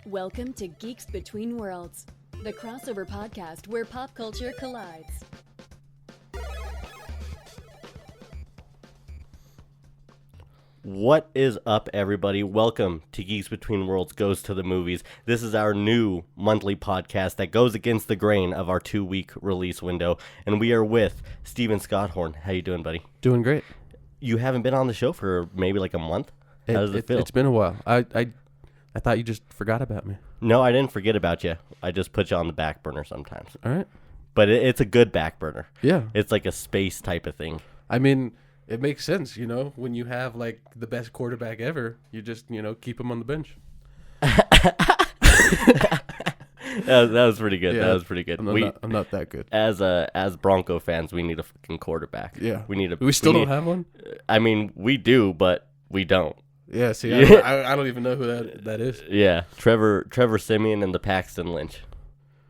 Welcome to Geeks Between Worlds, the crossover podcast where pop culture collides. What is up, everybody? Welcome to Geeks Between Worlds Goes to the Movies. This is our new monthly podcast that goes against the grain of our 2-week release window, and we are with Steven Scotthorn. How you doing, buddy? Doing great. You haven't been on the show for maybe like a month? How does it feel? It's been a while. I thought you just forgot about me. No, I didn't forget about you. I just put you on the back burner sometimes. All right. But it's a good back burner. Yeah. It's like a space type of thing. I mean, it makes sense, when you have like the best quarterback ever, you just, keep him on the bench. That was pretty good. Yeah, that was pretty good. I'm not that good. As Bronco fans, we need a fucking quarterback. Yeah. We still don't have one? I mean, we do, but we don't. Yeah, see, I don't even know who that is. Yeah, Trevor Siemian and the Paxton Lynch.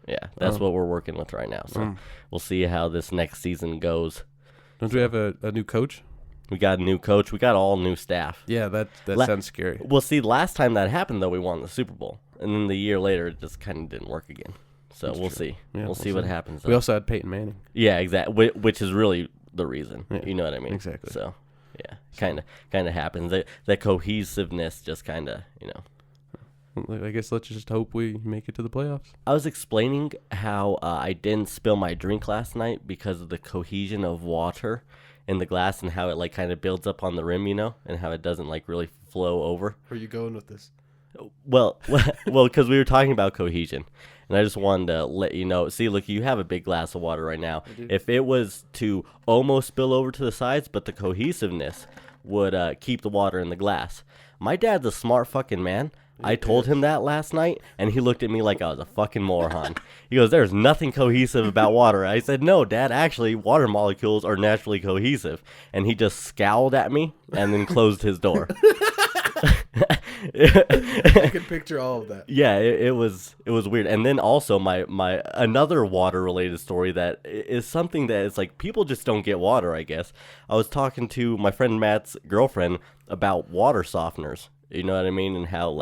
Yeah, that's what we're working with right now. So we'll see how this next season goes. Don't we have a new coach? We got a new coach. We got all new staff. Yeah, that sounds scary. Well, see, last time that happened, though, we won the Super Bowl. And then the year later, it just kind of didn't work again. So we'll see. Yeah, we'll see what happens. We also had Peyton Manning. Yeah, exactly. Which is really the reason. Yeah, you know what I mean? Exactly. So, yeah, kind of happens. That cohesiveness just kind of, I guess let's just hope we make it to the playoffs. I was explaining how I didn't spill my drink last night because of the cohesion of water in the glass and how it kind of builds up on the rim, and how it doesn't really flow over. Where are you going with this? Well, because we were talking about cohesion, and I just wanted to let you know. See, look, you have a big glass of water right now. If it was to almost spill over to the sides, but the cohesiveness would keep the water in the glass. My dad's a smart fucking man. I told him that last night, and he looked at me like I was a fucking moron. He goes, "There's nothing cohesive about water." I said, "No, Dad, actually, water molecules are naturally cohesive." And he just scowled at me and then closed his door. I can picture all of that. Yeah, it was weird. And then also my another water related story that is something that is people just don't get water, I guess. I was talking to my friend Matt's girlfriend about water softeners. You know what I mean? And how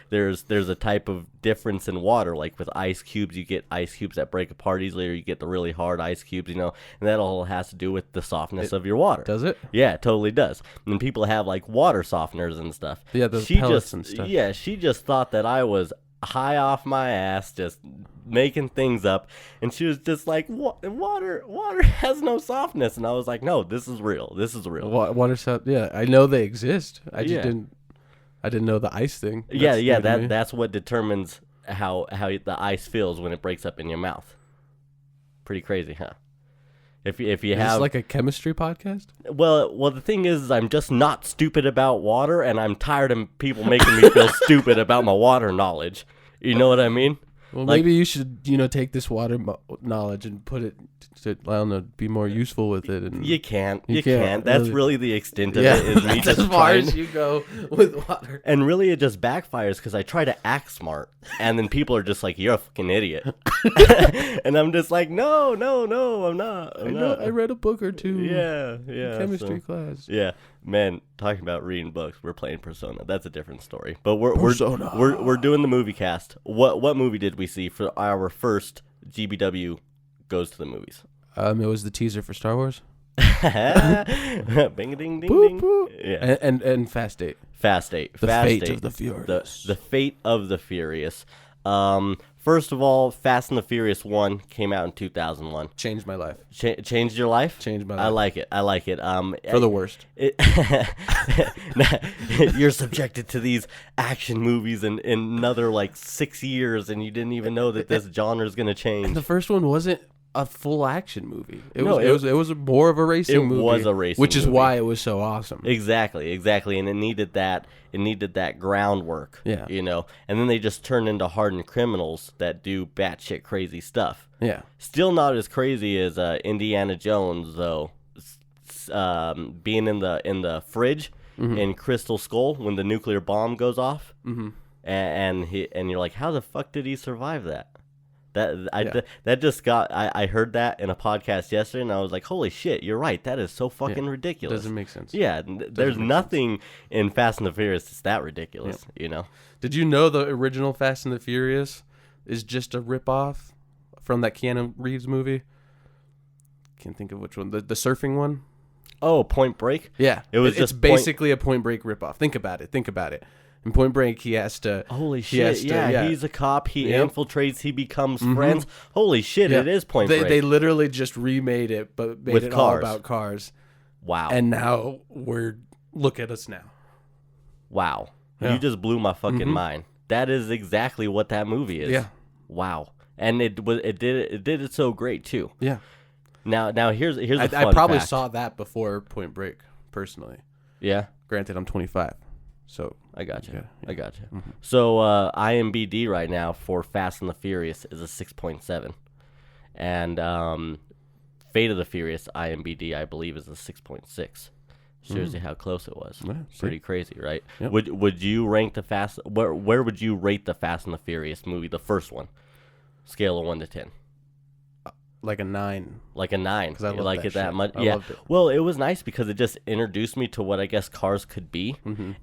there's a type of difference in water. Like with ice cubes, you get ice cubes that break apart easily, or you get the really hard ice cubes, and that all has to do with the softness of your water. Does it? Yeah, it totally does. And people have water softeners and stuff. Yeah, the pellets and stuff. Yeah, she just thought that I was high off my ass, just making things up, and she was just like, water has no softness. And I was like, no, this is real. Water soft. Yeah, I know they exist. I didn't know the ice thing. That's what determines how the ice feels when it breaks up in your mouth. Pretty crazy, huh? If you have this like a chemistry podcast? Well, the thing is, I'm just not stupid about water, and I'm tired of people making me feel stupid about my water knowledge. You know what I mean? Well, maybe you should, take this water knowledge and put it to, I don't know, be more useful with it. And you can't. That's really the extent of it. Is me just as far as you go with water. And really, it just backfires because I try to act smart, and then people are just like, "You're a fucking idiot," and I'm just like, "No, I'm not. I read a book or two. Yeah. Chemistry class. Yeah, man. Talking about reading books, we're playing Persona. That's a different story. But we're doing the movie cast. What movie did we see for our first GBW Goes to the Movies? It was the teaser for Star Wars. Bing ding ding ding. Boop. Yeah. And Fast 8. The Fate of the Furious. The Fate of the Furious. First of all, Fast and the Furious 1 came out in 2001. Changed my life. Changed your life? Changed my life. I like it. For the worst. You're subjected to these action movies in another 6 years, and you didn't even know that this genre is going to change. And the first one wasn't a full action movie. It was more of a racing movie. It was a racing which is movie. why it was so awesome. Exactly, and it needed that groundwork. Yeah. And then they just turned into hardened criminals that do batshit crazy stuff. Yeah. Still not as crazy as Indiana Jones though. Being in the fridge in Crystal Skull when the nuclear bomb goes off. Mm-hmm. And you're like, how the fuck did he survive that? That just got. I heard that in a podcast yesterday, and I was like, "Holy shit, you're right. That is so fucking ridiculous." Doesn't make sense. Yeah, there's nothing in Fast and the Furious that's that ridiculous. Yeah. You know. Did you know the original Fast and the Furious is just a ripoff from that Keanu Reeves movie? Can't think of which one. The surfing one. Oh, Point Break. Yeah, it's just basically a Point Break ripoff. Think about it. In Point Break, he has to. Holy shit! He's a cop. He infiltrates. He becomes friends. Holy shit! It is Point Break. They literally just remade it, but made it all about cars. Wow! And now look at us now. Wow! Yeah. You just blew my fucking mind. That is exactly what that movie is. Yeah. Wow! And it did it so great too. Yeah. Now here's a fun I probably fact. saw that before Point Break personally. Yeah. Granted, I'm 25. So I got you. Yeah. I got you. Mm-hmm. So IMBD right now for Fast and the Furious is a 6.7, and Fate of the Furious IMBD I believe is a 6.6. Shows you how close it was. Yeah, pretty crazy, right? Yep. Would you rank the Fast? Where would you rate the Fast and the Furious movie, the first one, scale of 1 to 10? Like a 9. Like a 9. Because I You love like that it that shit. much? I Yeah. loved it. Well, it was nice because it just introduced me to what I guess cars could be,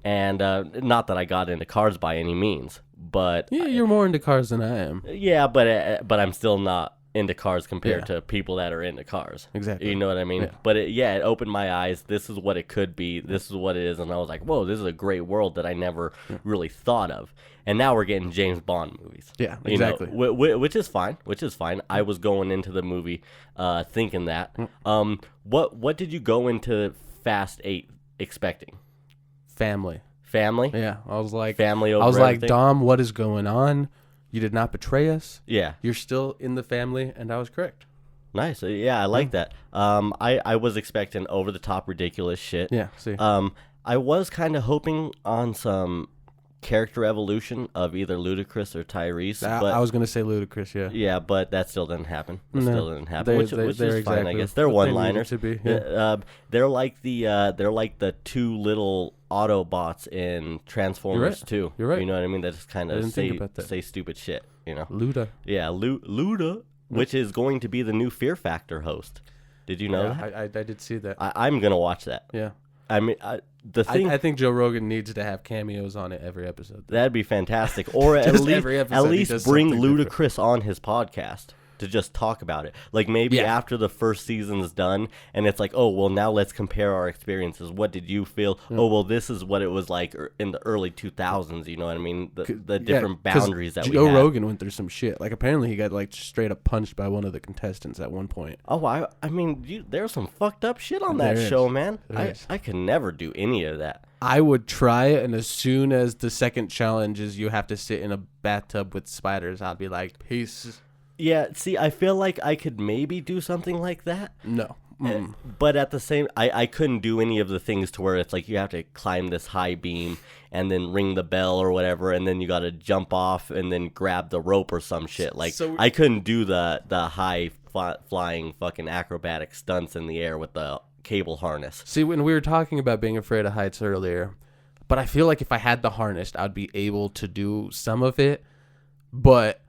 and not that I got into cars by any means, but Yeah, you're more into cars than I am. yeah, but I'm still not into cars compared to people that are into cars. Exactly. You know what I mean? Yeah. But it opened my eyes. This is what it could be. This is what it is, and I was like, whoa, this is a great world that I never really thought of. And now we're getting James Bond movies. Yeah, You exactly. know, which is fine. I was going into the movie thinking that. What did you go into Fast 8 expecting? Family. Family? Yeah, I was like Family over I was like, everything? Dom, what is going on? You did not betray us. Yeah. You're still in the family, and I was correct. Nice. Yeah, I like that. I was expecting over the top ridiculous shit. Yeah, see. I was kind of hoping on some character evolution of either Ludacris or Tyrese. But I was going to say Ludacris, yeah. yeah, but that still didn't happen. They're Which is fine, I exactly guess. They're what they one-liners. needed to be, yeah. They're like the two little Autobots in Transformers 2. You're right. You know what I mean? That just kind I of didn't think about that. say stupid shit. You know? Luda. Yeah, Luda, which is going to be the new Fear Factor host. Did you know that? I did see that. I'm gonna watch that. Yeah. I mean, the thing I think Joe Rogan needs to have cameos on it every episode. that'd be fantastic, or at Just least every episode he does bring something different. Ludacris on his podcast to just talk about it. Like maybe after the first season's done, and it's like, oh well, now let's compare our experiences. What did you feel? Oh well, this is what it was like in the early 2000s. You know what I mean? The different 'cause boundaries that Joe we had. Rogan went through some shit. Like apparently he got like straight up punched by one of the contestants at one point. Oh, I mean, there's some fucked up shit on that There is. show, man. There is. I could never do any of that. I would try it, and as soon as the second challenge is you have to sit in a bathtub with spiders, I'd be like, peace. Yeah, see, I feel like I could maybe do something like that. No. But at the same, I couldn't do any of the things to where it's like you have to climb this high beam and then ring the bell or whatever, and then you got to jump off and then grab the rope or some shit. Like So- I couldn't do the high flying fucking acrobatic stunts in the air with the cable harness. See, when we were talking about being afraid of heights earlier, but I feel like if I had the harness, I'd be able to do some of it. But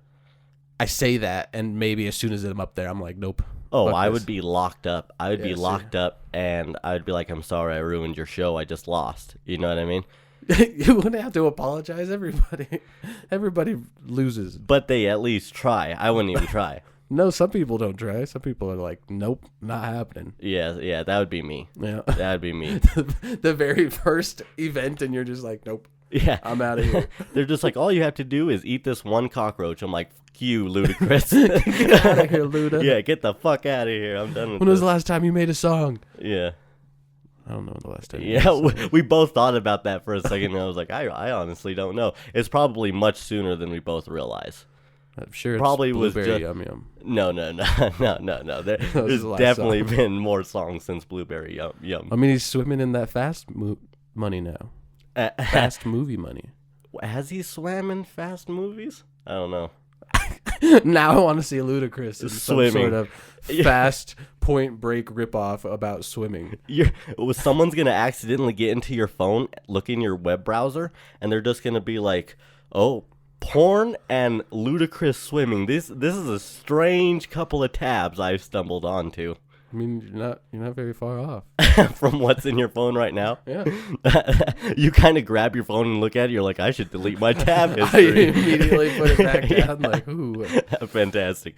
I say that, and maybe as soon as I'm up there, I'm like, nope. Oh, fuck I this. would be locked up. I would be Yeah, see. locked up, and I would be like, I'm sorry, I ruined your show. I just lost. You know what I mean? You wouldn't have to apologize. Everybody loses. But they at least try. I wouldn't even try. No, some people don't try. Some people are like, nope, not happening. Yeah, that would be me. Yeah. That would be me. The very first event, and you're just like, nope, Yeah. I'm out of here. They're just like, all you have to do is eat this one cockroach. I'm like, fuck you, Ludacris. Get out of here, Luda. Yeah, get the fuck out of here. I'm done with When was this. the last time you made a song? Yeah. I don't know the last time. Yeah, we both thought about that for a second, and I was like, I honestly don't know. It's probably much sooner than we both realize. I'm sure it's Probably was Blueberry just- Yum Yum. No. There's the last definitely song. been more songs since Blueberry Yum. I mean, he's swimming in that money now. Fast movie money. Has he swam in fast movies? I don't know. Now I want to see Ludacris in some Swimming. sort of fast Point Break ripoff about swimming. Someone's gonna accidentally get into your phone, look in your web browser, and they're just gonna be like, "Oh, porn and ludicrous swimming. This is a strange couple of tabs I've stumbled onto. I mean, you're not very far off from what's in your phone right now. Yeah. You kind of grab your phone and look at it. You're like, I should delete my tab I history. immediately put it back down. Like, ooh. Fantastic.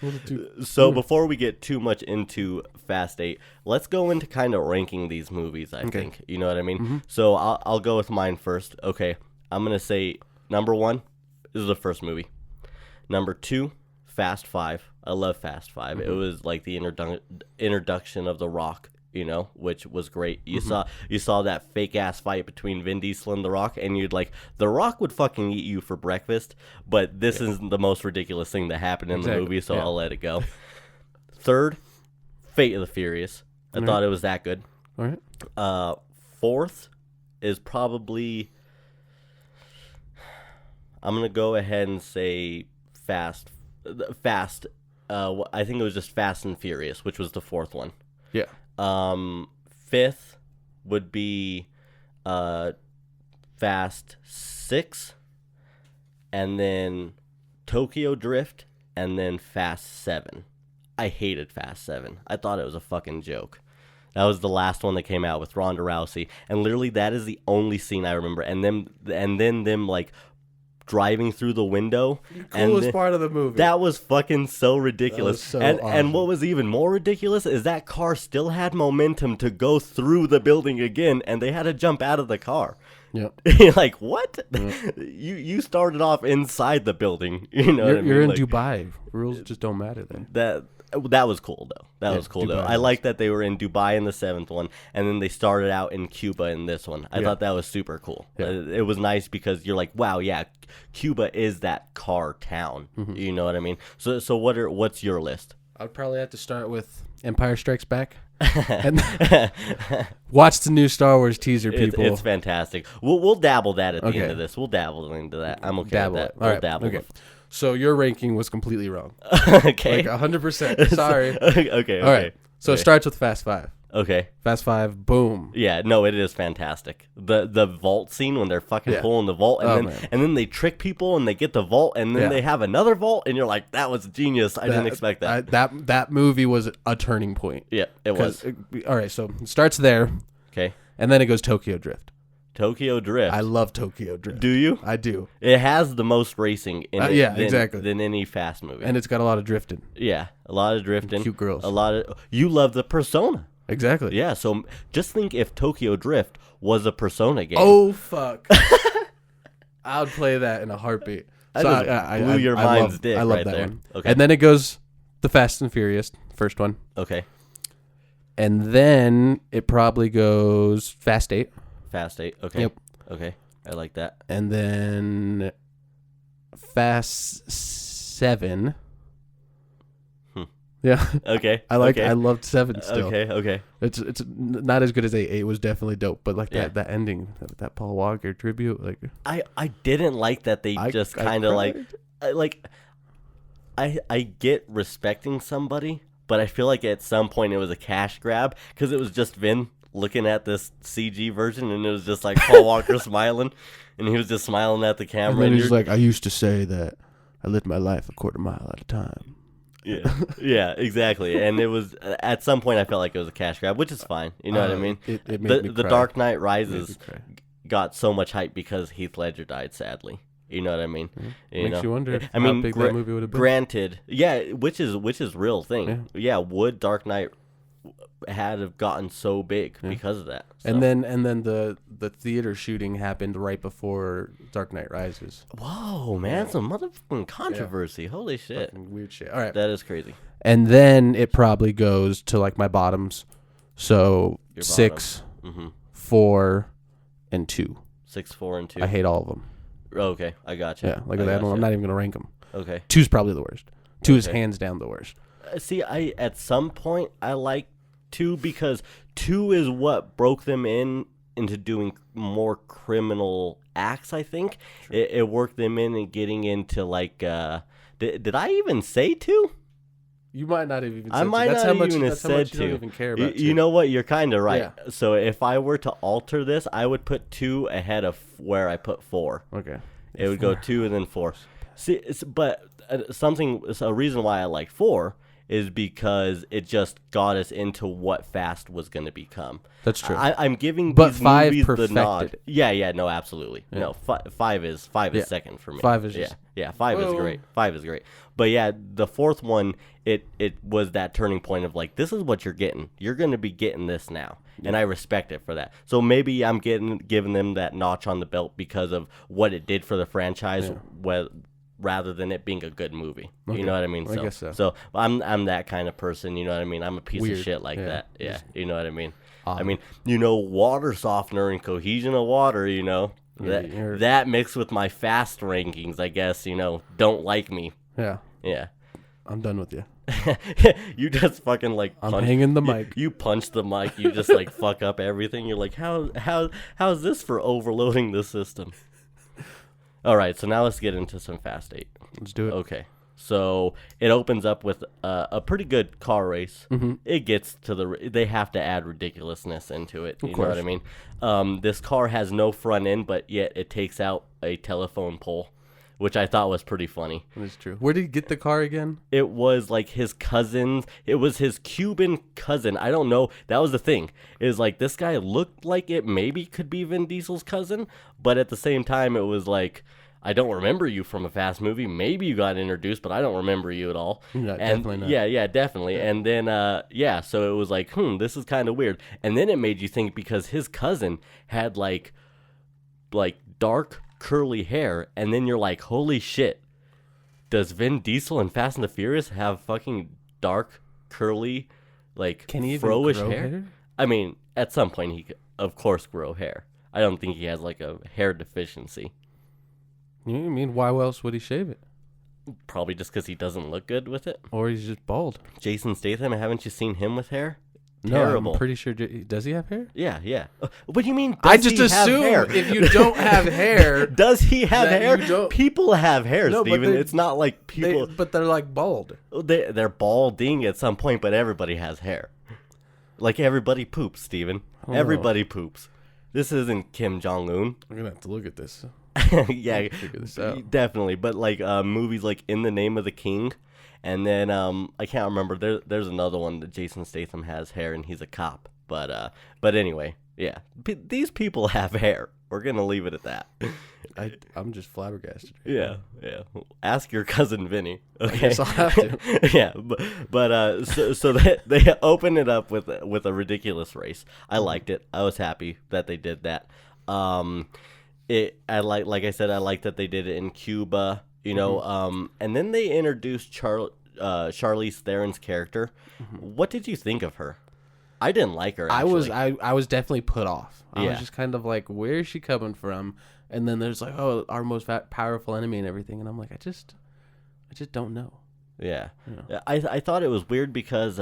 So before we get too much into Fast 8, let's go into kind of ranking these movies, I think. You know what I mean? Mm-hmm. So I'll go with mine first. Okay. I'm going to say number 1 is the first movie. Number 2, Fast 5. I love Fast 5. Mm-hmm. It was like the introduction of The Rock, you know, which was great. You saw that fake ass fight between Vin Diesel and The Rock, and you'd like, The Rock would fucking eat you for breakfast, but this is the most ridiculous thing that happened in the movie, so I'll let it go. Third, Fate of the Furious. I thought it was that good. All right. Fourth is probably, I'm gonna go ahead and say Fast. I think it was just Fast and Furious, which was the fourth one. Yeah. Fifth would be Fast 6, and then Tokyo Drift, and then Fast 7. I hated Fast 7. I thought it was a fucking joke. That was the last one that came out with Ronda Rousey, and literally that is the only scene I remember. And then them like driving through the window. The coolest part of the movie. That was fucking so ridiculous. So awesome. And what was even more ridiculous is that car still had momentum to go through the building again, and they had to jump out of the car. Yep. You're like, what? Yep. You started off inside the building. You know what I mean? You're in like, Dubai. Rules just don't matter there. That was cool though. That was cool though. I like that they were in Dubai in the 7th one, and then they started out in Cuba in this one. I thought that was super cool. Yeah. It was nice because you're like, wow, yeah, Cuba is that car town. Mm-hmm. You know what I mean? So what's your list? I'd probably have to start with Empire Strikes Back. And watch the new Star Wars teaser, people. It's fantastic. We'll dabble that at the end of this. We'll dabble into that. I'm okay with that. We'll dabble. Okay. So your ranking was completely wrong. Okay. Like 100%. Sorry. Okay. All right. So it starts with Fast 5. Okay. Fast 5, boom. Yeah, no, it is fantastic. The vault scene when they're fucking pulling the vault, and then they trick people and they get the vault, and then they have another vault, and you're like, that was genius. I didn't expect that. That movie was a turning point. Yeah, it was. All right, so it starts there. Okay. And then it goes Tokyo Drift. Tokyo Drift. I love Tokyo Drift. Do you? I do. It has the most racing in it exactly. than any fast movie. And it's got a lot of drifting. Yeah, a lot of drifting. Cute girls. You love the Persona. Exactly. Yeah, so just think if Tokyo Drift was a Persona game. Oh, fuck. I would play that in a heartbeat. I blew your mind's dick I love right that there. one. Okay. And then it goes the Fast and Furious, first one. Okay. And then it probably goes Fast 8. Fast 8. Okay. Yep. Okay. I like that. And then Fast 7. Yeah. Okay. I loved 7 still. Okay. It's not as good as 8. 8 was definitely dope, but like that ending, that Paul Walker tribute, like I didn't like that they just kind of I get respecting somebody, but I feel like at some point it was a cash grab because it was just Vin looking at this CG version, and it was just like Paul Walker smiling, and he was just smiling at the camera. And he's like, I used to say that I lived my life a quarter mile at a time. Yeah, exactly. And it was at some point I felt like it was a cash grab, which is fine. You know what I mean? It made me cry. The Dark Knight Rises got so much hype because Heath Ledger died, sadly. You know what I mean? Makes you wonder how big that movie would have been. Granted, yeah, which is real thing. Yeah, would Dark Knight had have gotten so big because of that. So. And then the theater shooting happened right before Dark Knight Rises. Whoa, man, some motherfucking controversy. Holy shit. Fucking weird shit. All right. That is crazy. And then it probably goes to like my bottoms. So Your 6, bottom. 4, and 2. 6, 4, and 2. I hate all of them. Okay, I got you. Yeah, like that. I'm not even gonna rank them. Okay. 2's probably the worst. 2 is hands down the worst. See, at some point I like 2 because 2 is what broke them into doing more criminal acts. I think it worked them in and getting into like. Did I even say 2? You might not have even. I might not have even that's said how much 2. You don't even care about 2. You know what? You're kind of right. Yeah. So if I were to alter this, I would put 2 ahead of where I put 4. Okay. It would go 2 and then 4. See, but a reason why I like 4 is because it just got us into what Fast was going to become. That's true. I'm giving but these 5 movies perfected. the nod. Yeah, no, absolutely. Yeah. No, 5 is second for me. 5 is just... Yeah, 5 is great. 5 is great. But yeah, the 4th one, it was that turning point of like, this is what you're getting. You're going to be getting this now. Yeah. And I respect it for that. So maybe I'm giving them that notch on the belt because of what it did for the franchise, rather than it being a good movie. Okay. You know what I mean? I guess so. So I'm that kind of person, you know what I mean? I'm a piece of shit like that. Yeah, you know what I mean? I mean, water softener and cohesion of water, that mixed with my Fast rankings, I guess, don't like me. Yeah. Yeah. I'm done with you. You just fucking like I'm hanging the mic. You punch the mic, you just like fuck up everything. You're like, how's this for overloading the system? All right, so now let's get into some Fast 8. Let's do it. Okay, so it opens up with a pretty good car race. Mm-hmm. It gets to they have to add ridiculousness into it. You know what I mean? This car has no front end, but yet it takes out a telephone pole, which I thought was pretty funny. That's true. Where did he get the car again? It was like his cousin's. It was his Cuban cousin. I don't know. That was the thing. Is like this guy looked like it maybe could be Vin Diesel's cousin, but at the same time, it was like, I don't remember you from a Fast movie. Maybe you got introduced, but I don't remember you at all. No, definitely not. Yeah, definitely. And then, so it was like, this is kind of weird. And then it made you think because his cousin had like dark curly hair, and then you're like, holy shit, does Vin Diesel in Fast and the Furious have fucking dark curly can he fro-ish even grow hair? I mean, at some point he could, of course, grow hair. I don't think he has like a hair deficiency. You mean why else would he shave it? Probably just because he doesn't look good with it. Or he's just bald. Jason Statham, haven't you seen him with hair? No, Terrible. I'm pretty sure. Does he have hair? Yeah. What do you mean? I just assume if you don't have hair, does he have hair? People have hair, no, Steven. It's not like people. But they're like bald. They're balding at some point, but everybody has hair. Like everybody poops, Steven. Everybody poops. This isn't Kim Jong-un. I'm gonna have to look at this. Yeah, figure this out. Definitely. But like movies like In the Name of the King. And then I can't remember. There's another one that Jason Statham has hair and he's a cop. But anyway, yeah. These people have hair. We're gonna leave it at that. I'm just flabbergasted. Yeah. Ask your cousin Vinny. Okay. I guess I'll have to. Yeah, but so they open it up with a ridiculous race. I liked it. I was happy that they did that. Like I said, I like that they did it in Cuba. And then they introduced Charlize Theron's character. Mm-hmm. What did you think of her? I didn't like her, actually. I was definitely put off. I Yeah. was just kind of like, where is she coming from? And then there's like, oh, our most powerful enemy and everything. And I'm like, I just don't know. Yeah. Yeah. I thought it was weird because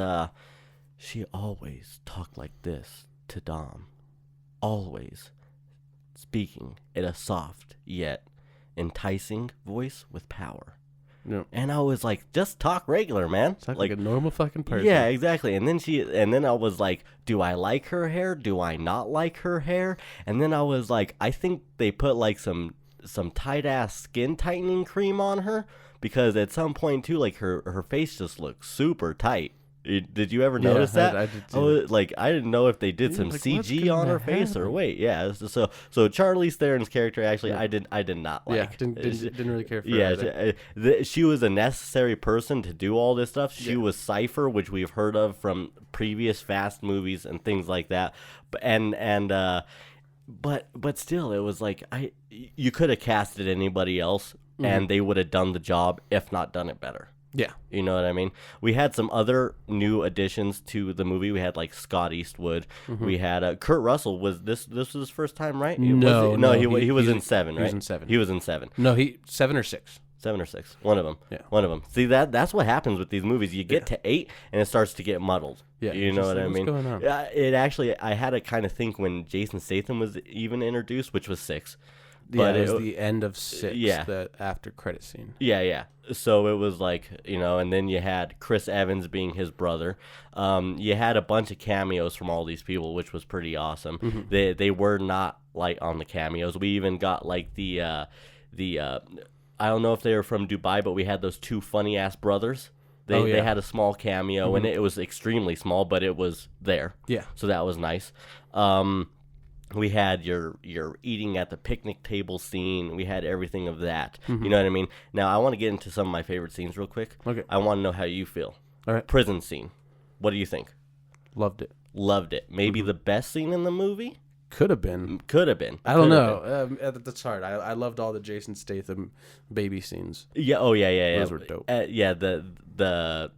she always talked like this to Dom. Always. Speaking in a soft yet enticing voice with power. Yeah. And I was like, just talk regular, man. Talk like a normal fucking person. Yeah, exactly. And then I was like, do I like her hair? Do I not like her hair? And then I was like, I think they put like some tight ass skin tightening cream on her because at some point too, like her face just looked super tight. Did you ever notice that? I did too. I didn't know if they did some like, CG on her face or wait. Yeah. So Charlize Theron's character actually, I did not like. Yeah, didn't really care for her. Yeah, she was a necessary person to do all this stuff. She was Cypher, which we've heard of from previous Fast movies and things like that. But still, it was like you could have casted anybody else, and they would have done the job, if not done it better. Yeah. You know what I mean? We had some other new additions to the movie. We had like Scott Eastwood. Mm-hmm. We had Kurt Russell. Was this was his first time, right? No, he was in 7, right? He was in 7. He was in 7. No, 7 or 6. 7 or 6. One of them. Yeah. One of them. See, that's what happens with these movies. You get to 8 and it starts to get muddled. Yeah. You know what I mean? What's going on? It actually, I had to kind of think when Jason Statham was even introduced, which was 6. But it was the end of 6, yeah. The after credit scene. Yeah. So it was like, and then you had Chris Evans being his brother. You had a bunch of cameos from all these people, which was pretty awesome. Mm-hmm. They were not like on the cameos. We even got like the I don't know if they were from Dubai, but we had those two funny ass brothers. They had a small cameo in it. It was extremely small, but it was there. Yeah. So that was nice. We had your eating at the picnic table scene. We had everything of that. You know what I mean? Now, I want to get into some of my favorite scenes real quick. Okay. I want to know how you feel. All right. Prison scene. What do you think? Loved it. Loved it. Maybe the best scene in the movie? Could have been. Could have been. I don't know. That's hard. I loved all the Jason Statham baby scenes. Yeah. Oh yeah. Those were dope. Yeah. The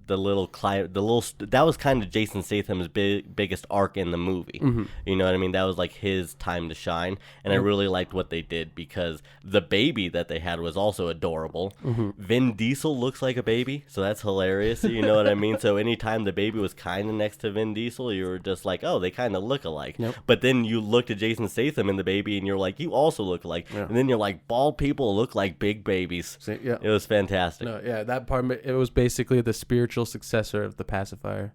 little that was kind of Jason Statham's biggest arc in the movie. You know what I mean? That was like his time to shine, and I really liked what they did because the baby that they had was also adorable. Vin Diesel looks like a baby, so that's hilarious. You know what I mean? So anytime the baby was kind of next to Vin Diesel, you were just like, oh, they kind of look alike. Yep. But then you looked at Jason Statham and the baby, and you're like, you also look alike. Yeah. And then you're like, bald people look like big babies. See, yeah. It was fantastic. No, yeah, that part, it was basically the spiritual successor of the pacifier.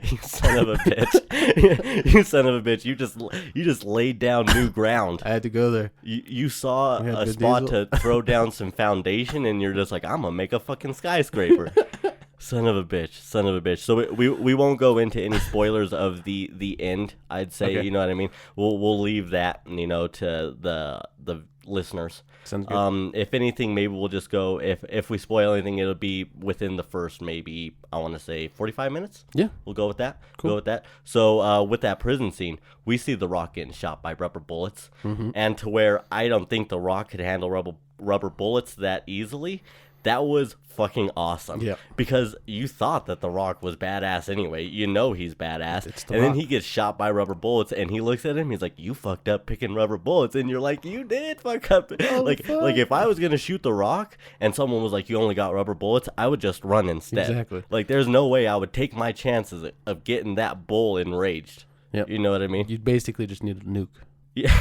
You son of a bitch. You son of a bitch. You just laid down new ground. I had to go there. You saw a Vin spot Diesel. to throw down some foundation, and you're just like, I'm going to make a fucking skyscraper. Son of a bitch. So we won't go into any spoilers of the end, I'd say. Okay. You know what I mean? We'll leave that, to the listeners. Sounds good. If anything, maybe we'll just go, if we spoil anything, it'll be within the first, maybe, I want to say 45 minutes. Yeah. We'll go with that. Cool. Go with that. So with that prison scene, we see The Rock getting shot by rubber bullets. And to where I don't think The Rock could handle rubber bullets that easily. That was fucking awesome. Yeah. Because you thought that The Rock was badass anyway. You know he's badass. And then he gets shot by rubber bullets, and he looks at him. He's like, "You fucked up picking rubber bullets," and you're like, "You did fuck up." Like if I was gonna shoot The Rock, and someone was like, "You only got rubber bullets," I would just run instead. Exactly. Like there's no way I would take my chances of getting that bull enraged. Yep. You know what I mean? You basically just need a nuke. Yeah.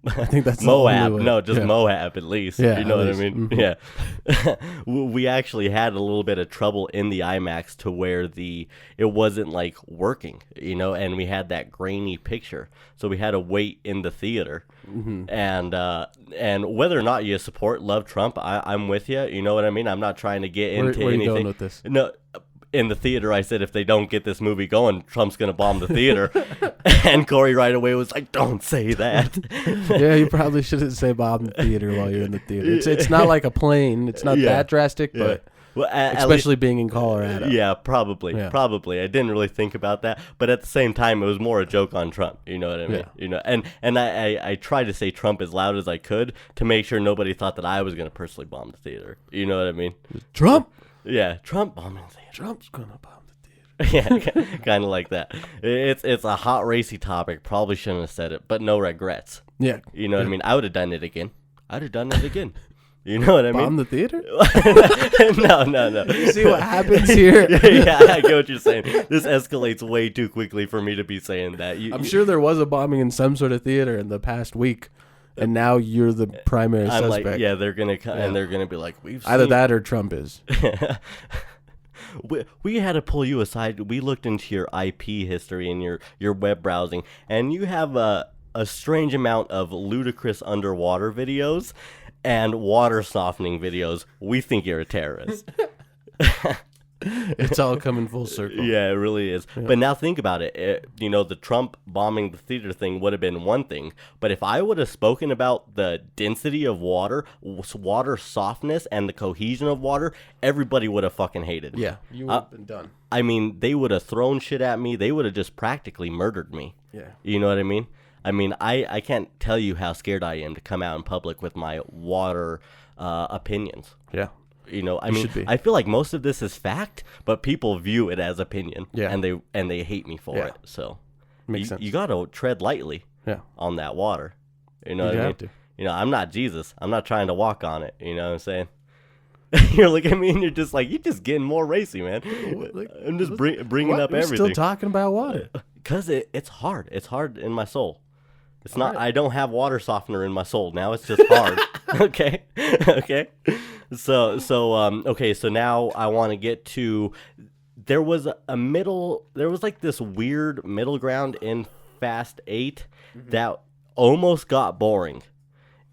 I think that's Moab. the only way. No, just yeah. Moab at least. Yeah, you know at what least. I mean? Yeah. We actually had a little bit of trouble in the IMAX to where it wasn't like working, and we had that grainy picture. So we had to wait in the theater. And whether or not you love Trump, I'm with you. You know what I mean? I'm not trying to get into where anything. Are you going with this? No. In the theater, I said, if they don't get this movie going, Trump's going to bomb the theater. And Corey right away was like, don't say that. Yeah, you probably shouldn't say bomb the theater while you're in the theater. It's not like a plane. It's not that drastic, but well, especially being in Colorado. Yeah, probably. I didn't really think about that. But at the same time, it was more a joke on Trump. You know what I mean? Yeah. And I tried to say Trump as loud as I could to make sure nobody thought that I was going to personally bomb the theater. You know what I mean? Trump? Yeah, Trump bombing the theater. Trump's gonna bomb the theater. Yeah, kind of like that. It's a hot, racy topic. Probably shouldn't have said it, but no regrets. Yeah. You know what I mean? I would have done it again. You know what I mean? Bomb the theater? No. You see what happens here? Yeah, I get what you're saying. This escalates way too quickly for me to be saying that. I'm sure there was a bombing in some sort of theater in the past week, and now you're the primary suspect. Like, yeah, they're gonna come and they're gonna be like, we've either seen that or Trump is. We had to pull you aside. We looked into your IP history and your web browsing, and you have a strange amount of ludicrous underwater videos and water softening videos. We think you're a terrorist. It's all coming full circle. Yeah, it really is. Yeah. But now think about it. The Trump bombing the theater thing would have been one thing. But if I would have spoken about the density of water softness, and the cohesion of water, everybody would have fucking hated me. Yeah, you would have been done. I mean, they would have thrown shit at me. They would have just practically murdered me. Yeah. You know what I mean? I mean, I can't tell you how scared I am to come out in public with my water opinions. Yeah. I mean, I feel like most of this is fact, but people view it as opinion, and they hate me for it. So, makes sense. You got to tread lightly, on that water. You know what I mean? To. I'm not Jesus. I'm not trying to walk on it. You know what I'm saying? You're looking at me and you're just like, you're just getting more racy, man. I'm just bringing up everything. Still talking about water because it's hard. It's hard in my soul. It's not. Right. I don't have water softener in my soul now. It's just hard. Okay. So now I want to get to. There was like this weird middle ground in Fast 8 that almost got boring,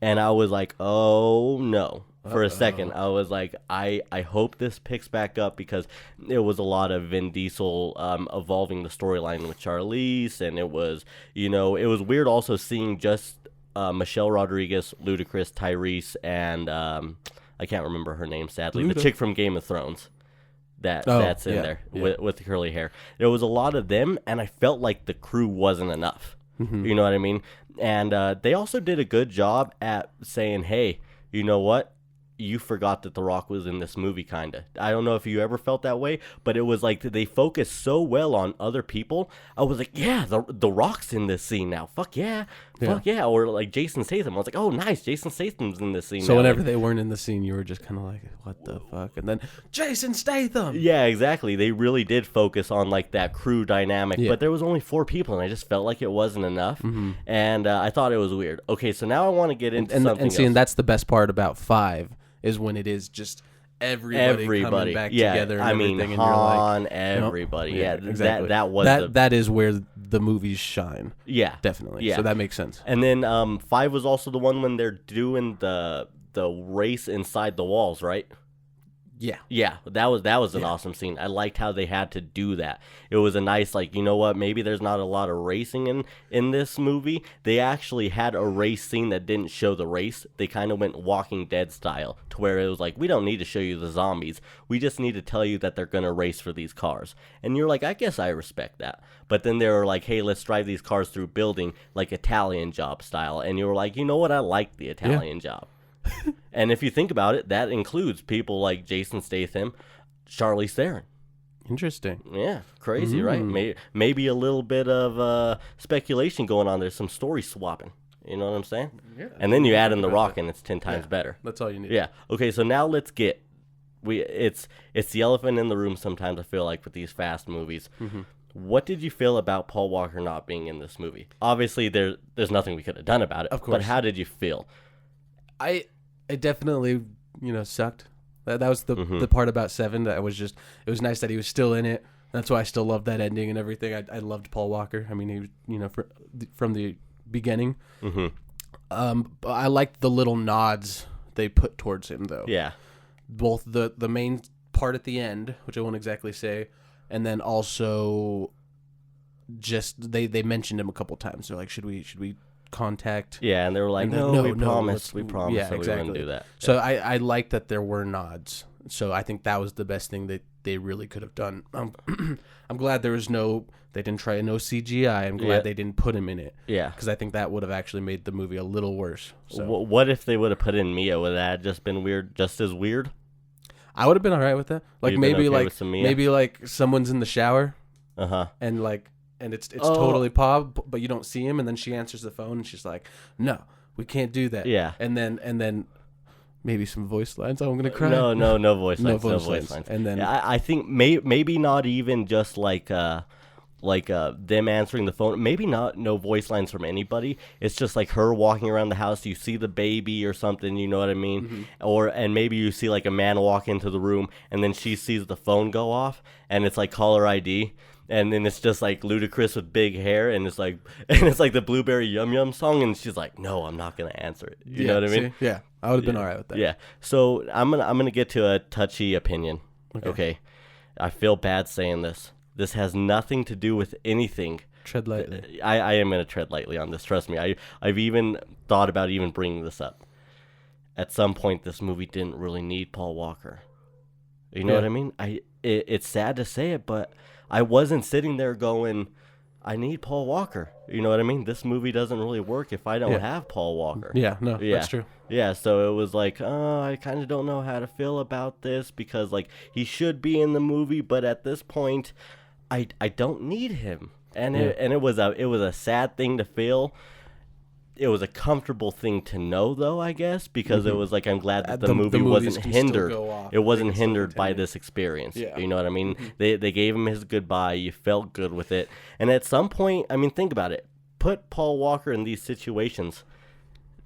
and I was like, oh no. For a second, I was like, I hope this picks back up, because it was a lot of Vin Diesel evolving the storyline with Charlize, and it was weird also seeing just Michelle Rodriguez, Ludacris, Tyrese, and I can't remember her name, sadly, the chick from Game of Thrones. That's in there with the curly hair. There was a lot of them, and I felt like the crew wasn't enough. Mm-hmm. You know what I mean? And they also did a good job at saying, hey, you know what? You forgot that The Rock was in this movie, kind of. I don't know if you ever felt that way, but it was like they focused so well on other people. I was like, yeah, the Rock's in this scene now. Fuck yeah. Fuck yeah. Or like Jason Statham. I was like, oh, nice. Jason Statham's in this scene so now. Whenever they weren't in the scene, you were just kind of like, what the fuck? And then, Jason Statham! Yeah, exactly. They really did focus on like that crew dynamic, but there was only 4 people, and I just felt like it wasn't enough. Mm-hmm. And I thought it was weird. Okay, so now I want to get into something else. And that's the best part about 5. Is when it is just everybody coming back together. And everything, Han, and you're like, everybody. Nope. Yeah, exactly. That is where the movies shine. Yeah, definitely. Yeah. So that makes sense. And then 5 was also the one when they're doing the race inside the walls, right? Yeah, that was an awesome scene. I liked how they had to do that. It was a nice, like, you know what, maybe there's not a lot of racing in this movie. They actually had a race scene that didn't show the race. They kind of went Walking Dead style, to where it was like, we don't need to show you the zombies. We just need to tell you that they're going to race for these cars. And you're like, I guess I respect that. But then they were like, hey, let's drive these cars through building, like Italian Job style. And you were like, you know what, I like the Italian Job. And if you think about it, that includes people like Jason Statham, Charlize Theron. Interesting. Yeah, crazy, right? Maybe a little bit of speculation going on there, some story swapping. You know what I'm saying? Yeah. And then you add in The Rock, and it's 10 times better. That's all you need. Yeah. Okay, so now let's get it's the elephant in the room. Sometimes I feel like with these fast movies. Mm-hmm. What did you feel about Paul Walker not being in this movie? Obviously, there's nothing we could have done about it. Of course. But how did you feel? It definitely, sucked. That was the part about 7 that was just, it was nice that he was still in it. That's why I still loved that ending and everything. I loved Paul Walker. I mean, he was, from the beginning. Mm-hmm. But I liked the little nods they put towards him, though. Yeah. Both the main part at the end, which I won't exactly say, and then also just they mentioned him a couple times. They're like, should we contact? Yeah, and they were like, no, we promised yeah, that exactly. we wouldn't do that. So I like that there were nods. So I think that was the best thing that they really could have done. I'm glad there was they didn't try no CGI. I'm glad they didn't put him in it. Yeah. Because I think that would have actually made the movie a little worse. So. What if they would have put in Mia? Would that just been weird, just as weird? I would have been all right with that. Like maybe like someone's in the shower. Uh-huh. And it's totally Paul, but you don't see him, and then she answers the phone, and she's like, "No, we can't do that." Yeah. And then maybe some voice lines. Oh, I'm gonna cry. No voice lines. No voice lines. And then I think maybe not even just like them answering the phone. Maybe no voice lines from anybody. It's just like her walking around the house. You see the baby or something. You know what I mean? Mm-hmm. And maybe you see like a man walk into the room, and then she sees the phone go off, and it's like caller ID. And then it's just like Ludacris with big hair, and it's like the Blueberry Yum Yum song, and she's like, "No, I'm not gonna answer it." You know what I mean? See? Yeah, I would have been all right with that. Yeah. So I'm gonna get to a touchy opinion. Okay. I feel bad saying this. This has nothing to do with anything. Tread lightly. I am gonna tread lightly on this. Trust me. I've even thought about even bringing this up. At some point, this movie didn't really need Paul Walker. You know what I mean? It's sad to say it, but I wasn't sitting there going, I need Paul Walker. You know what I mean? This movie doesn't really work if I don't have Paul Walker. Yeah, no, that's true. Yeah, so it was like, I kind of don't know how to feel about this, because like he should be in the movie, but at this point, I don't need him. And it was a sad thing to feel. It was a comfortable thing to know, though, I guess, because it was like, I'm glad that the movie wasn't hindered. It wasn't hindered by this experience. Yeah. You know what I mean? Mm-hmm. They gave him his goodbye. You felt good with it. And at some point, I mean, think about it. Put Paul Walker in these situations.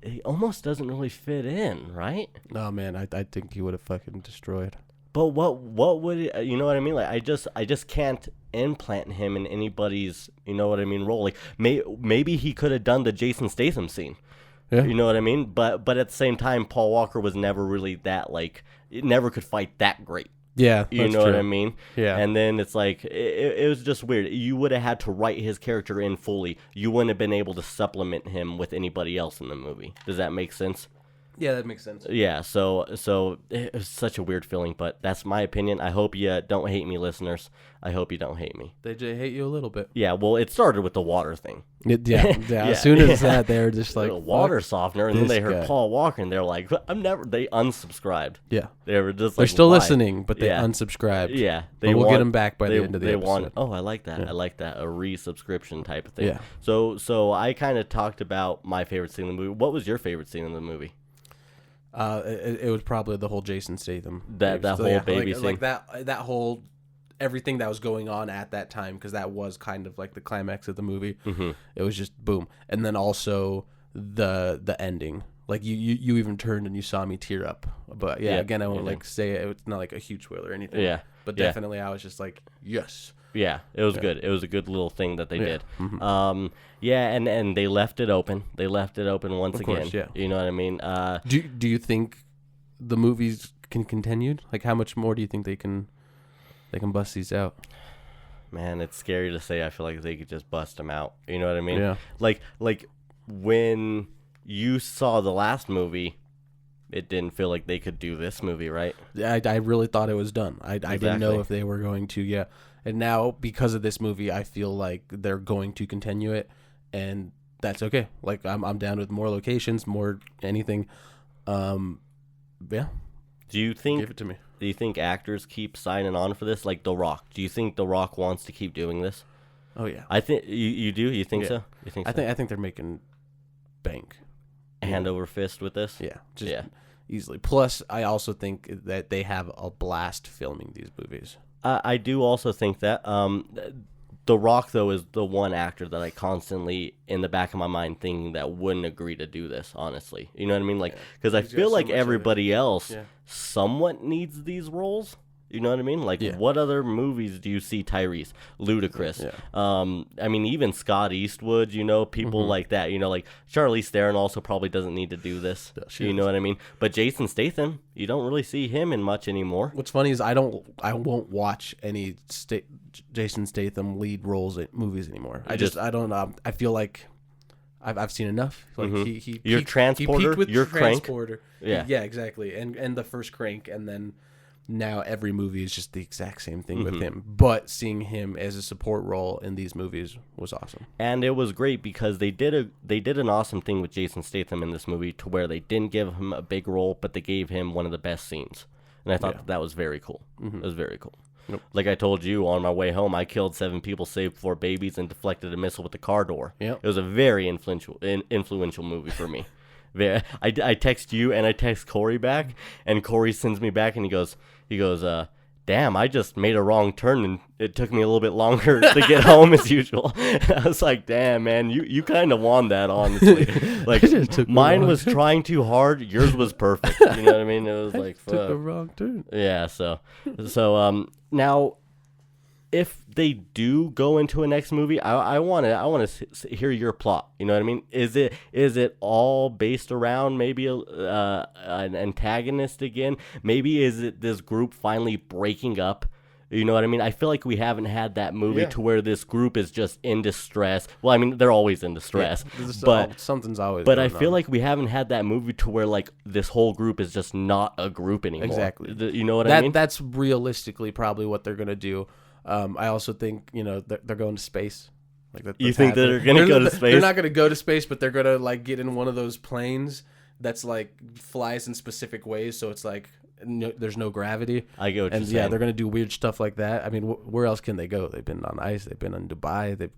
He almost doesn't really fit in, right? No, man, I think he would have fucking destroyed. But what would it, you know what I mean? Like I just can't implant him in anybody's, you know what I mean, role. Like maybe he could have done the Jason Statham scene, Yeah. You know what I mean? But at the same time, Paul Walker was never really that, like, it never could fight that great. Yeah, You know what I mean? Yeah. And then it's like, it was just weird. You would have had to write his character in fully. You wouldn't have been able to supplement him with anybody else in the movie. Does that make sense? Yeah, that makes sense. Yeah, so it was such a weird feeling, but that's my opinion. I hope you don't hate me, listeners. I hope you don't hate me. They hate you a little bit. Yeah, well, it started with the water thing. Yeah. As soon as that, they were just like, water softener, and then they heard guy. Paul Walker, and they're like, they unsubscribed. Yeah. They were just They're like, still why? listening, but they Yeah. unsubscribed. Yeah. But we'll get them back by the end of the episode. Oh, I like that. I like that. A resubscription type of thing. Yeah. So I kind of talked about my favorite scene in the movie. What was your favorite scene in the movie? It was probably the whole Jason Statham. That whole baby scene. Like that whole everything that was going on at that time, because that was kind of like the climax of the movie. Mm-hmm. It was just boom, and then also the ending. Like you even turned and you saw me tear up. But yeah, again, I won't like say it. It's not like a huge spoiler or anything. Yeah, but definitely I was just like, yes. Yeah, it was good. It was a good little thing that they did. Mm-hmm. And they left it open. They left it open once again. Course, yeah. You know what I mean? Do you think the movies can continue? Like, how much more do you think they can bust these out? Man, it's scary to say. I feel like they could just bust them out. You know what I mean? Yeah. Like when you saw the last movie, it didn't feel like they could do this movie, right? I really thought it was done. I didn't know if they were going to. Yeah. And now, because of this movie, I feel like they're going to continue it, and that's okay. Like, I'm down with more locations, more anything. Yeah. Do you think? Give it to me. Do you think actors keep signing on for this, like The Rock? Do you think The Rock wants to keep doing this? Oh yeah. I think you do. You think so? You think? So? I think they're making bank. Hand over fist with this. Yeah. Easily. Plus, I also think that they have a blast filming these movies. I do also think that The Rock, though, is the one actor that I constantly, in the back of my mind, thinking that wouldn't agree to do this, honestly. You know what I mean? Like, because I feel like everybody else somewhat needs these roles. You know what I mean? Like, what other movies do you see Tyrese? Ludacris. Yeah. I mean, even Scott Eastwood, you know, people like that. You know, like, Charlize Theron also probably doesn't need to do this. You know what I mean? But Jason Statham, you don't really see him in much anymore. What's funny is I won't watch any Jason Statham lead roles in movies anymore. I don't know. I feel like I've seen enough. Like Your Transporter, he peaked with your Crank. Transporter. Yeah, exactly. And the first Crank, and then now every movie is just the exact same thing with him. But seeing him as a support role in these movies was awesome. And it was great because they did an awesome thing with Jason Statham in this movie, to where they didn't give him a big role, but they gave him one of the best scenes. And I thought that was very cool. It was very cool. Nope. Like I told you, on my way home, I killed 7 people, saved 4 babies, and deflected a missile with the car door. Yep. It was a very influential movie for me. I text you and I text Corey back, and Corey sends me back and he goes, damn, I just made a wrong turn and it took me a little bit longer to get home as usual. I was like, damn, man, you kind of won that, honestly. Like, mine was trying too hard, yours was perfect. You know what I mean? It was like, fuck. Took a wrong turn. Yeah, so now, if they do go into a next movie, I want to hear your plot. You know what I mean? Is it all based around maybe an antagonist again? Maybe is it this group finally breaking up? You know what I mean? I feel like we haven't had that movie to where this group is just in distress. Well, I mean, they're always in distress, but something's always. But I feel like we haven't had that movie to where like this whole group is just not a group anymore. Exactly. You know what I mean? That's realistically probably what they're gonna do. I also think they're going to space. Like you think that they're gonna go to space? They're not gonna go to space, but they're gonna like get in one of those planes that's like flies in specific ways, so it's like there's no gravity. I get what you're saying. They're gonna do weird stuff like that. I mean, where else can they go? They've been on ice. They've been in Dubai. They've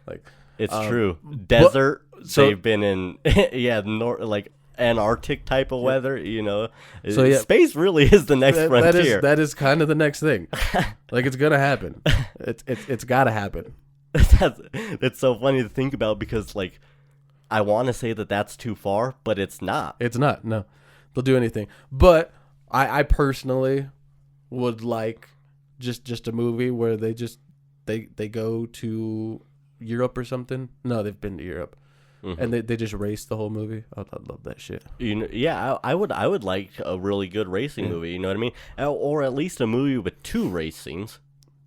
like it's true desert. So they've been in like Antarctic type of weather, you know. So space really is the next frontier. That is kind of the next thing. Like, it's gonna happen. It's gotta happen. It's so funny to think about, because like I want to say that that's too far, but it's not. It's not. No, they'll do anything. But I personally would like just a movie where they go to Europe or something. No, they've been to Europe. and they just race the whole movie. I'd love that shit. Yeah, I would like a really good racing movie. You know what I mean? Or at least a movie with two race scenes.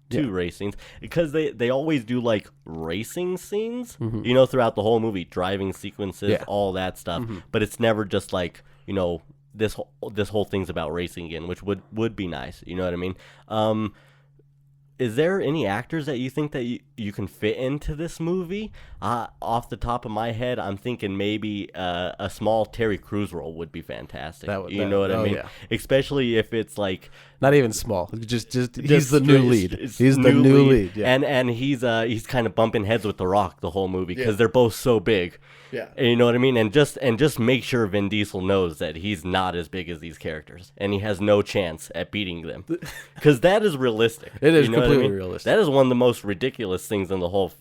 Because they always do like racing scenes, throughout the whole movie, driving sequences, all that stuff. But it's never just like, this whole thing's about racing again, which would be nice. You know what I mean? Is there any actors that you think that you can fit into this movie? Off the top of my head, I'm thinking maybe a small Terry Crews role would be fantastic. You know what I mean? Yeah. Especially if it's like not even small. Just he's the new lead. He's the new lead. Yeah. And he's kind of bumping heads with The Rock the whole movie because they're both so big. Yeah. And you know what I mean? And just make sure Vin Diesel knows that he's not as big as these characters and he has no chance at beating them. Because that is realistic. It is completely realistic. That is one of the most ridiculous things in the whole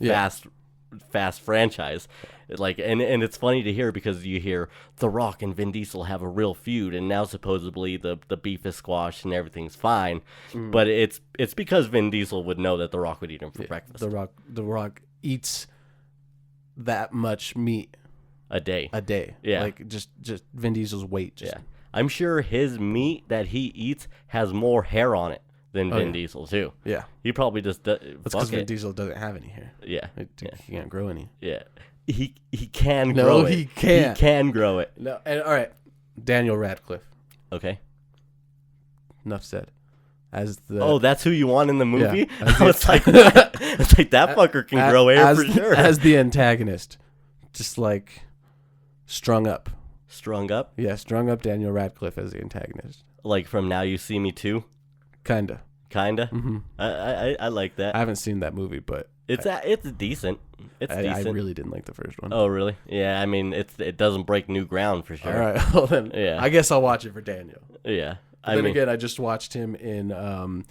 Fast franchise. Like and it's funny to hear because you hear The Rock and Vin Diesel have a real feud and now supposedly the beef is squashed and everything's fine. But it's because Vin Diesel would know that The Rock would eat him for breakfast. The Rock eats that much meat a day. Yeah. Like just Vin Diesel's weight. I'm sure his meat that he eats has more hair on it than Vin Diesel too. Yeah. He probably just that's because Vin Diesel doesn't have any hair. Yeah. He can't grow any. Yeah. He can grow it. No, he can't. He can grow it. No. And all right. Daniel Radcliffe. Okay. Enough said. That's who you want in the movie? Yeah, it's like that fucker can grow hair for sure. As the antagonist. Just like strung up. Strung up? Yeah, strung up Daniel Radcliffe as the antagonist. Like from Now You See Me Too? Kinda. Mm-hmm. I like that. I haven't seen that movie, but it's decent. It's decent. I really didn't like the first one. Oh, really? Yeah, I mean, it doesn't break new ground for sure. All right, well then, I guess I'll watch it for Daniel. Yeah. But then again, I just watched him in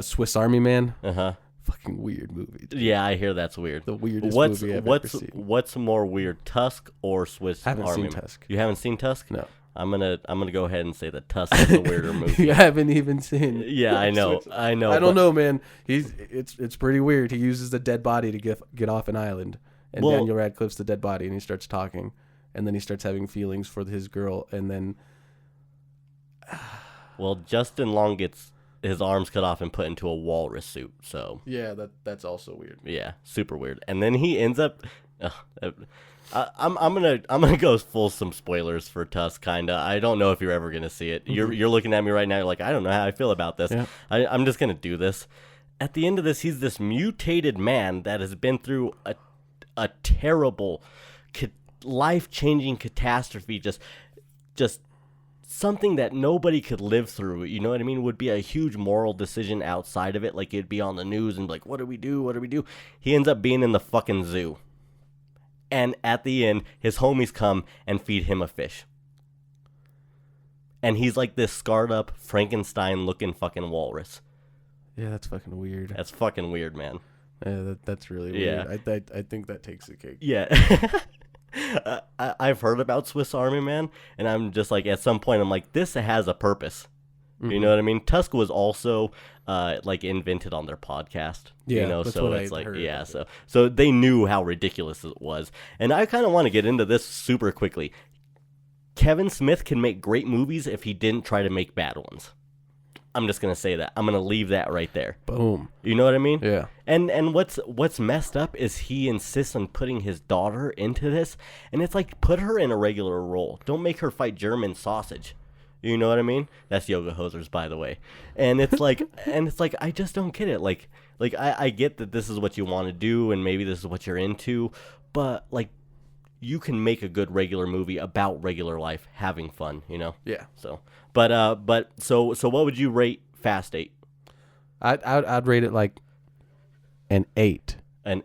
Swiss Army Man. Fucking weird movie. Dude. Yeah, I hear that's weird. The weirdest movie I've ever seen. What's more weird, Tusk or Swiss Army Man? I haven't seen Tusk. You haven't seen Tusk? No. I'm gonna go ahead and say that Tusk is a weirder movie. You haven't even seen. Yeah, I know. I don't know, man. It's pretty weird. He uses the dead body to get off an island, and Daniel Radcliffe's the dead body, and he starts talking, and then he starts having feelings for his girl, and then. Well, Justin Long gets his arms cut off and put into a walrus suit. So yeah, that's also weird. Yeah, super weird. And then he ends up. I'm gonna go full some spoilers for Tusk. Kinda. I don't know if you're ever gonna see it. You're looking at me right now. You're like, I don't know how I feel about this. Yeah. I'm just gonna do this. At the end of this, he's this mutated man that has been through a terrible, life-changing catastrophe. Just something that nobody could live through, you know what I mean? Would be a huge moral decision outside of it. Like, it'd be on the news and be like, what do we do? He ends up being in the fucking zoo. And at the end, his homies come and feed him a fish. And he's like this scarred up, Frankenstein-looking fucking walrus. Yeah, that's fucking weird. That's fucking weird, man. Yeah, that's really weird. Yeah. I think that takes the cake. Yeah. I've heard about Swiss Army Man, and I'm just like, at some point, I'm like, this has a purpose. Mm-hmm. You know what I mean? Tusk was also like invented on their podcast. Yeah, you know, that's so what it's I like, heard yeah, so they knew how ridiculous it was, and I kind of want to get into this super quickly. Kevin Smith can make great movies if he didn't try to make bad ones. I'm just gonna say that. I'm gonna leave that right there. Boom. You know what I mean? Yeah. And what's messed up is he insists on putting his daughter into this, and it's like, put her in a regular role. Don't make her fight German sausage. You know what I mean? That's Yoga Hosers, by the way. And it's like, I just don't get it. Like I get that this is what you want to do, and maybe this is what you're into, but like, you can make a good regular movie about regular life, having fun, you know? Yeah. So, but so what would you rate Fast 8? I'd rate it like an 8. You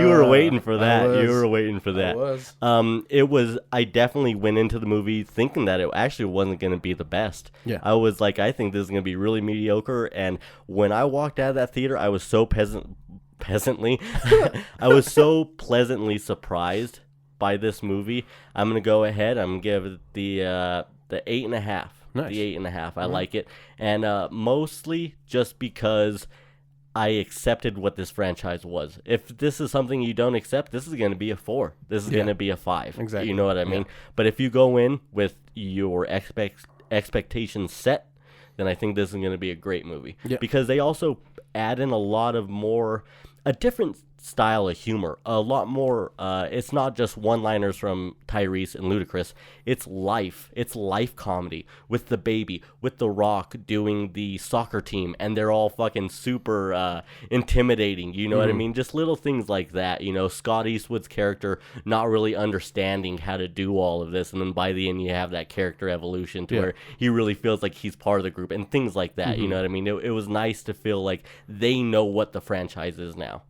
were waiting for that. You were waiting for that. I was. I definitely went into the movie thinking that it actually wasn't going to be the best. Yeah. I was like, I think this is going to be really mediocre. And when I walked out of that theater, I was so pleasantly surprised by this movie. I'm going to go ahead. I'm going to give it the 8.5. Nice. The 8.5. I like it. And mostly just because I accepted what this franchise was. If this is something you don't accept, this is going to be a 4. This is going to be a 5. Exactly. You know what I mean? Yeah. But if you go in with your expectations set, then I think this is going to be a great movie. Yeah. Because they also add in a different style of humor, a lot more. It's not just one-liners from Tyrese and Ludacris. It's life comedy with the baby, with The Rock doing the soccer team, and they're all fucking super intimidating. You know what I mean? Just little things like that. You know, Scott Eastwood's character not really understanding how to do all of this, and then by the end you have that character evolution to where he really feels like he's part of the group and things like that. You know what I mean? It was nice to feel like they know what the franchise is now.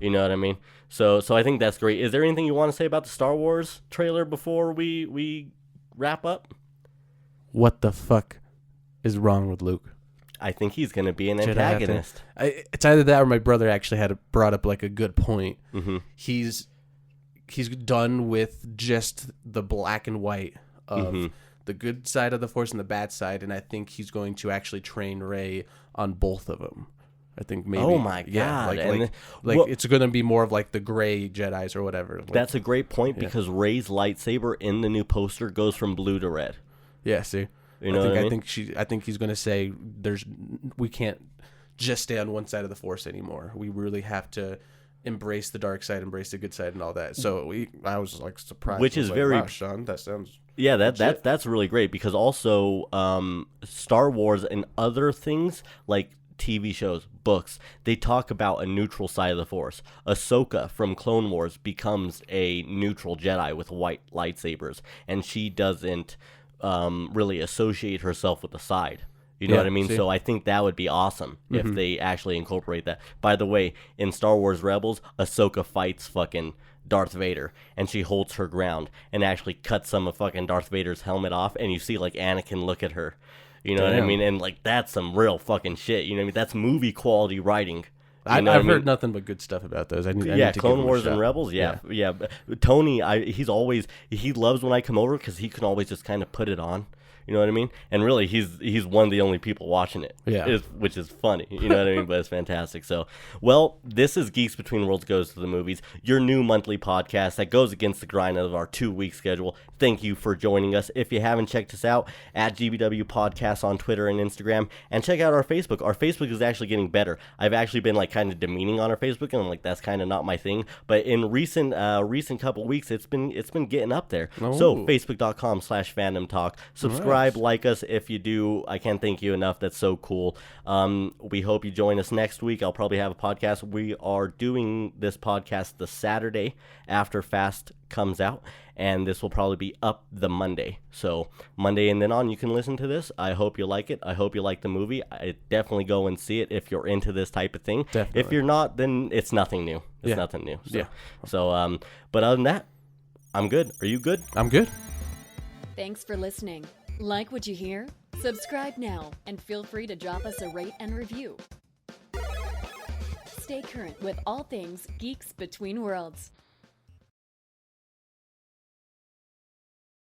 You know what I mean? So I think that's great. Is there anything you want to say about the Star Wars trailer before we wrap up? What the fuck is wrong with Luke? I think he's going to be an antagonist. It's either that or my brother actually had brought up like a good point. He's done with just the black and white of the good side of the Force and the bad side, and I think he's going to actually train Rey on both of them. I think maybe. Oh my god! It's going to be more of like the gray Jedis or whatever. Like, that's a great point because Rey's lightsaber in the new poster goes from blue to red. Yeah, see, you know what I mean? I think he's going to say we can't just stay on one side of the Force anymore. We really have to embrace the dark side, embrace the good side, and all that. So I was like surprised, which is very wow, Sean. That sounds that's really great because also Star Wars and other things like TV shows, books, they talk about a neutral side of the Force. Ahsoka from Clone Wars becomes a neutral Jedi with white lightsabers, and she doesn't really associate herself with the side. You know what I mean? See? So I think that would be awesome if they actually incorporate that. By the way, in Star Wars Rebels, Ahsoka fights fucking Darth Vader, and she holds her ground and actually cuts some of fucking Darth Vader's helmet off, and you see like Anakin look at her. You know what I mean? And like that's some real fucking shit. You know what I mean? That's movie quality writing. I've heard nothing but good stuff about those. I need to Clone Wars and Rebels. Yeah. Tony, he loves when I come over because he can always just kind of put it on. You know what I mean? And really, he's one of the only people watching it. Yeah. Which is funny. You know what I mean? But it's fantastic. So, well, this is Geeks Between Worlds Goes to the Movies, your new monthly podcast that goes against the grind of our 2-week schedule. Thank you for joining us. If you haven't checked us out, at GBW Podcasts on Twitter and Instagram, and check out our Facebook. Our Facebook is actually getting better. I've actually been like kind of demeaning on our Facebook, and I'm like, that's kind of not my thing. But in recent couple weeks, it's been getting up there. Oh. So Facebook.com/Fandom Talk. Subscribe. Like us if you do. I can't thank you enough. That's so cool. We hope you join us next week. I'll probably have a podcast. We are doing this podcast the Saturday after Fast comes out, and this will probably be up the Monday. So Monday and then on, you can listen to this. I hope you like it. I hope you like the movie. I definitely go and see it if you're into this type of thing. Definitely. If you're not, then it's nothing new. It's nothing new. So, but other than that, I'm good. Are you good? I'm good. Thanks for listening. Like what you hear? Subscribe now and feel free to drop us a rate and review. Stay current with all things Geeks Between Worlds.